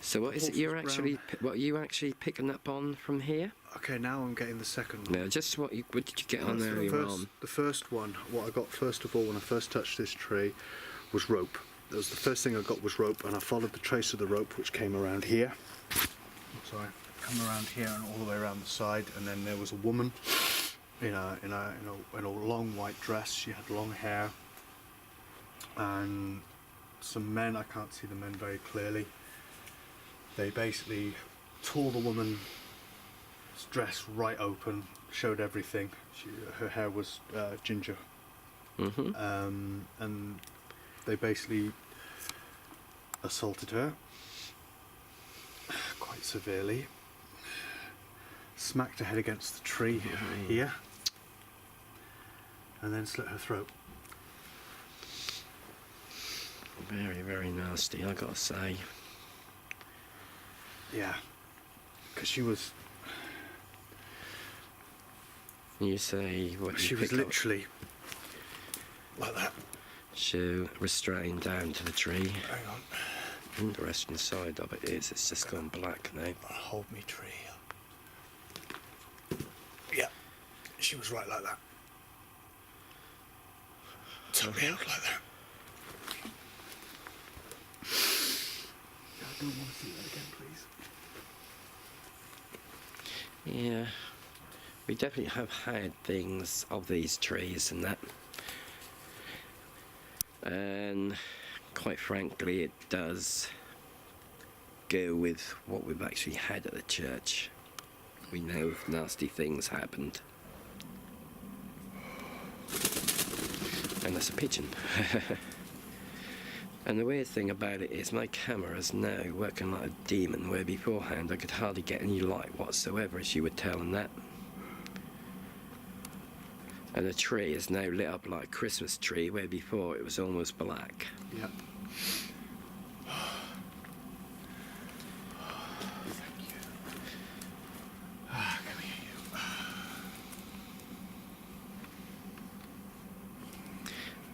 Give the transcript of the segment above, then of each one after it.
So what is it you're actually, what are you actually picking up on from here? Okay, now I'm getting the second one. No, just what did you get on earlier on? The first one, what I got first of all when I first touched this tree was rope. That was the first thing I got was rope, and I followed the trace of the rope which came around here. Sorry, come around here and all the way around the side, and then there was a woman in a long white dress. She had long hair, and some men. I can't see the men very clearly. They basically tore the woman's dress right open, showed everything. Her hair was ginger, and they basically assaulted her quite severely, smacked her head against the tree here, and then slit her throat. Very, very nasty, I gotta say. Yeah, because she was... You say what she you was pick literally like that. So restrained down to the tree. Hang on. And the rest inside of it is, it's just gone black now. Hold me tree. Yeah, she was right like that. Totally out like that. I don't want to see that again, please. Yeah, we definitely have had things of these trees and that. And quite frankly, it does go with what we've actually had at the church. We know nasty things happened. And that's a pigeon. And the weird thing about it is my camera is now working like a demon, where beforehand I could hardly get any light whatsoever, as you would tell in that. And the tree is now lit up like a Christmas tree, where before it was almost black. Yep.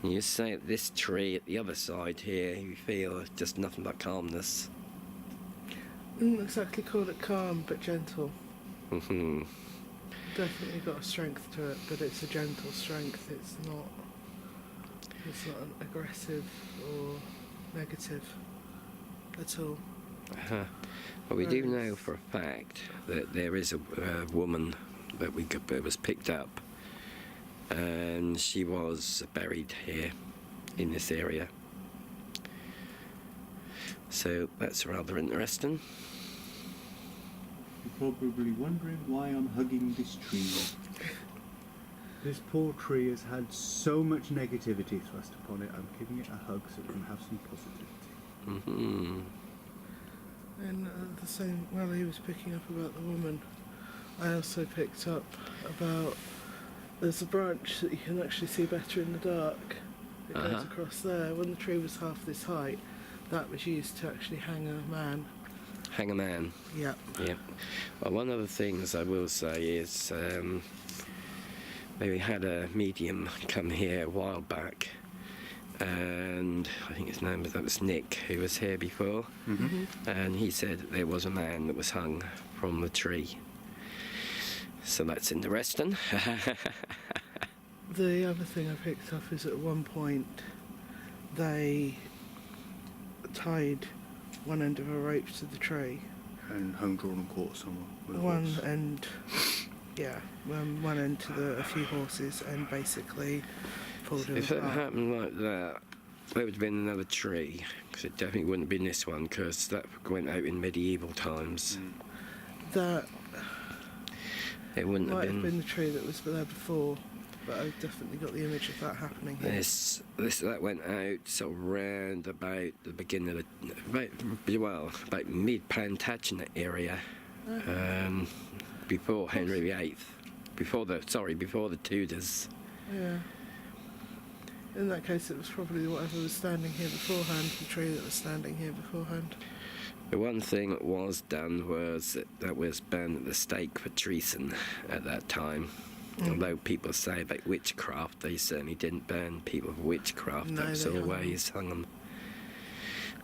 You say at this tree at the other side here, you feel just nothing but calmness. Wouldn't exactly call it calm, but gentle. Mm-hmm. Definitely got a strength to it, but it's a gentle strength. It's not aggressive or negative at all. Well, we do know for a fact that there is a woman that was picked up, and she was buried here in this area. So that's rather interesting. You're probably wondering why I'm hugging this tree. This poor tree has had so much negativity thrust upon it. I'm giving it a hug so it can have some positivity. Mm-hmm. And the same, while he was picking up about the woman, I also picked up about there's a branch that you can actually see better in the dark. It goes across there. When the tree was half this height, that was used to actually hang a man. Hang a man? Yeah. Yeah. Well, one of the things I will say is we had a medium come here a while back, and I think his name was Nick, who was here before, and he said that there was a man that was hung from the tree. So that's interesting. The other thing I picked up is at one point they tied one end of a rope to the tree. And hung, drawn and quartered someone. One end to a few horses, and basically pulled him If it apart. happened like that, there would have been another tree, because it definitely wouldn't have been this one, because that went out in medieval times. That It wouldn't might have have been the tree that was there before, but I've definitely got the image of that happening here. That went out sort of round about the beginning of about mid-Plantagenet area, before Henry VIII, before the Tudors. Yeah. In that case, it was probably whatever was standing here beforehand, the tree that was standing here beforehand. The one thing that was done was that was burned at the stake for treason at that time. Although people say about witchcraft, they certainly didn't burn people for witchcraft. No, That's they always hung them.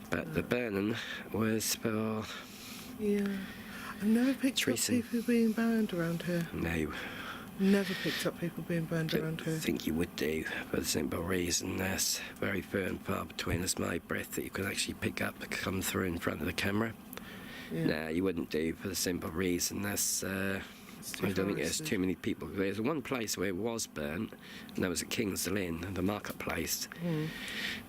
But the burning was for Yeah. I've never picked Treason. up people being burned around here. no. Never picked up people being burned around I here. think you would do for the simple reason there's very few and far between as my breath that you could actually pick up and come through in front of the camera. Yeah. No, you wouldn't do for the simple reason that's It's too I don't think there's forested. too many people. There's one place where it was burnt, and that was at King's Lynn, the marketplace.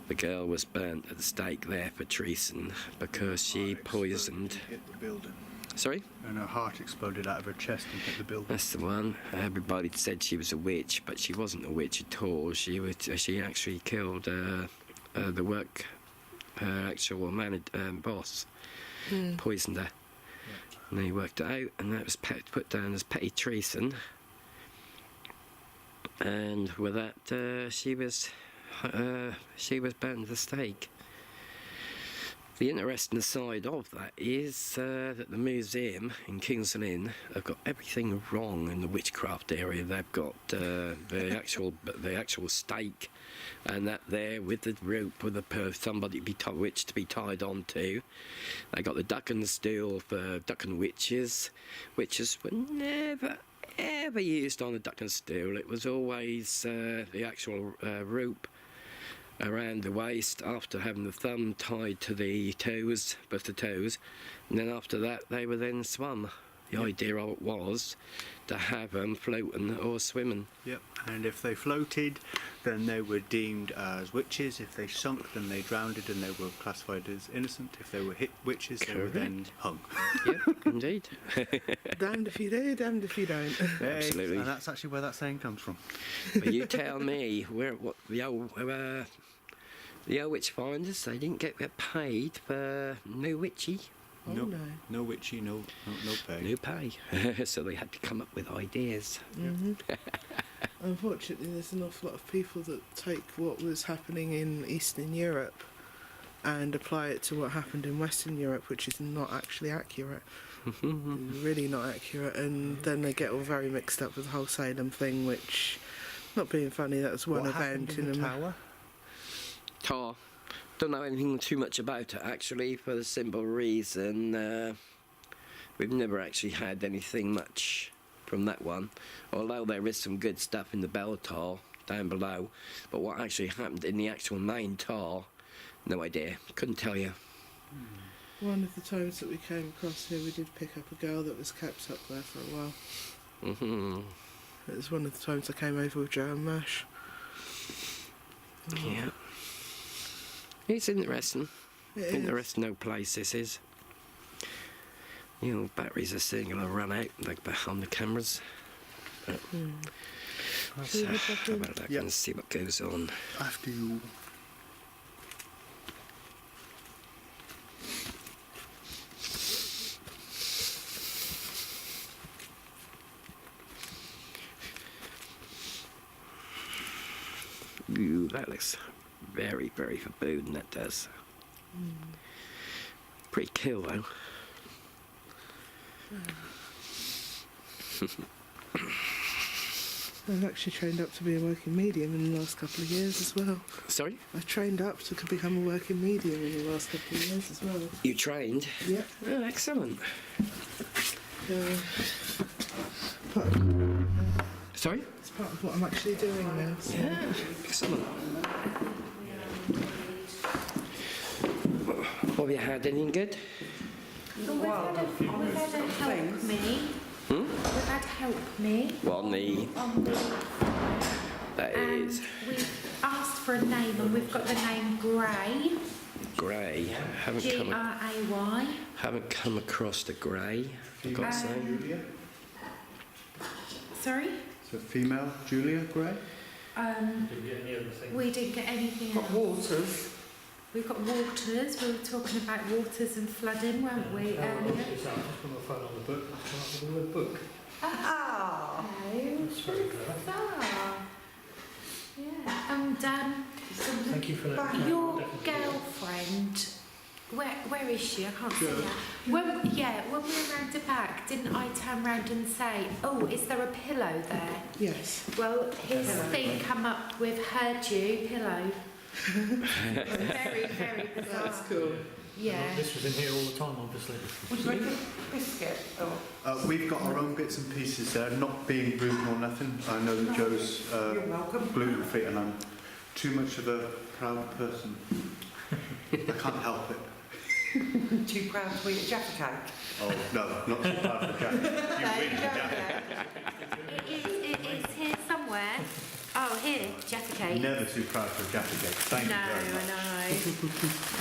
The girl was burnt at the stake there for treason because she poisoned. Hit the building. Sorry? And her heart exploded out of her chest and hit the building. That's the one. Everybody said she was a witch, but she wasn't a witch at all. She actually killed the work, her actual boss, poisoned her. And they worked it out, and that was put down as petty treason. And with that, she was burnt at the stake. The interesting side of that is that the museum in King's Lynn have got everything wrong in the witchcraft area. They've got the actual stake, and that there with the rope with somebody witch to be tied onto. They got the duck and stool for duck and witches. Witches were never ever used on a duck and stool. It was always the actual rope around the waist after having the thumb tied to the toes, both the toes, and then after that they were then swum. The idea of it was to have them floating or swimming. Yep, and if they floated, then they were deemed as witches. If they sunk, then they drowned and they were classified as innocent. If they were hit witches, they were then hung. Yep, indeed. Damned if you do, damned if you don't. Absolutely. And that's actually where that saying comes from. But you tell me what the old witch finders, they didn't get paid for no witchy, Oh no, no. no witchy, no pay. no pay. So they had to come up with ideas. Unfortunately, there's an awful lot of people that take what was happening in Eastern Europe and apply it to what happened in Western Europe, which is not actually accurate. Really not accurate, and then they get all very mixed up with the whole Salem thing, which, not being funny, that was one What event happened in the a tower? Tar. Don't know anything too much about it actually, for the simple reason we've never actually had anything much from that one. Although there is some good stuff in the bell tar down below, but what actually happened in the actual main tar, no idea. Couldn't tell you. One of the times that we came across here, we did pick up a girl that was kept up there for a while. It was one of the times I came over with Joe and Mash. Yeah. It's interesting. It is. Interesting old place this is. You know, batteries are soon going to run out like on the cameras. But let's Should we head back have in? a look Yep. and see what goes on. After you. Ooh, that looks very, very foreboding, that does. Pretty cool though. I've actually trained up to be a working medium in the last couple of years as well. Sorry? I've trained up to become a working medium in the last couple of years as well. You trained? Yeah. Oh, excellent. Part, Sorry? it's part of what I'm actually doing now. So. Yeah, excellent. Have you had anything good? We've had a help me. We've had help me. Well, On the, that and is we've asked for a name and we've got the name Gray. Gray. Gray. Haven't come across the Gray, I've got to say. Julia? Sorry? So female Julia Gray? We didn't get anything else. Waters. We've got waters. We were talking about waters and flooding, weren't we, earlier? It's out from the phone on the book. It's not on the book. Oh, bizarre. Yeah. And Thank you for that. your girlfriend, where is she? I can't see her. When we were round the back, didn't I turn round and say, oh, is there a pillow there? Yes. Well, his thing come up with heard you, pillow. Very, very bizarre. That's cool. Yeah. This was in here all the time, obviously. Would you like a biscuit? Or We've got our own bits and pieces there, not being rude or nothing. I know that Joe's you're welcome. gluten free and I'm too much of a proud person. I can't help it. Too proud to eat a Jaffa cake? Oh, no, not too proud for Jack. You There really you go, Jack. yeah. It is here somewhere. Oh, here, Jaffa cake. Never too proud for a Jaffa cake. Thank No, you very I much. know.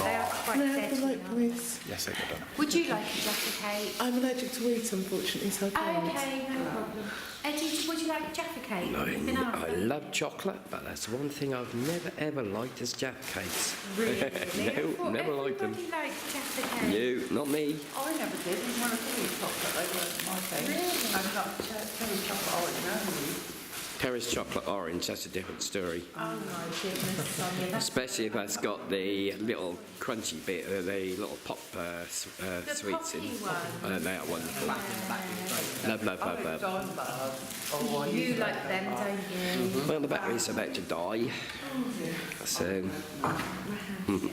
They are quite Can I have the deadly. light, please? Yes, I got Would you like a Jaffa cake? I'm allergic to wheat, unfortunately, so I can't. Okay, no problem. Eddie, would you like a Jaffa cake? No, Anything else? I love chocolate, but that's one thing I've never ever liked is Jaffa cakes. Really? No, I thought never liked them. Everybody likes Jaffa cake. You, not me. I never did. Didn't want to eat chocolate. They weren't my thing. Really? I'm not cherry chocolate orange, no. Paris chocolate orange, that's a different story. Oh my goodness, Sonia, that's Especially if that's got the little crunchy bit, the little pop the sweets in. poppy one. They are wonderful. Love, love, love, love. Oh, You like them, don't you? Well, the battery's about to die. So,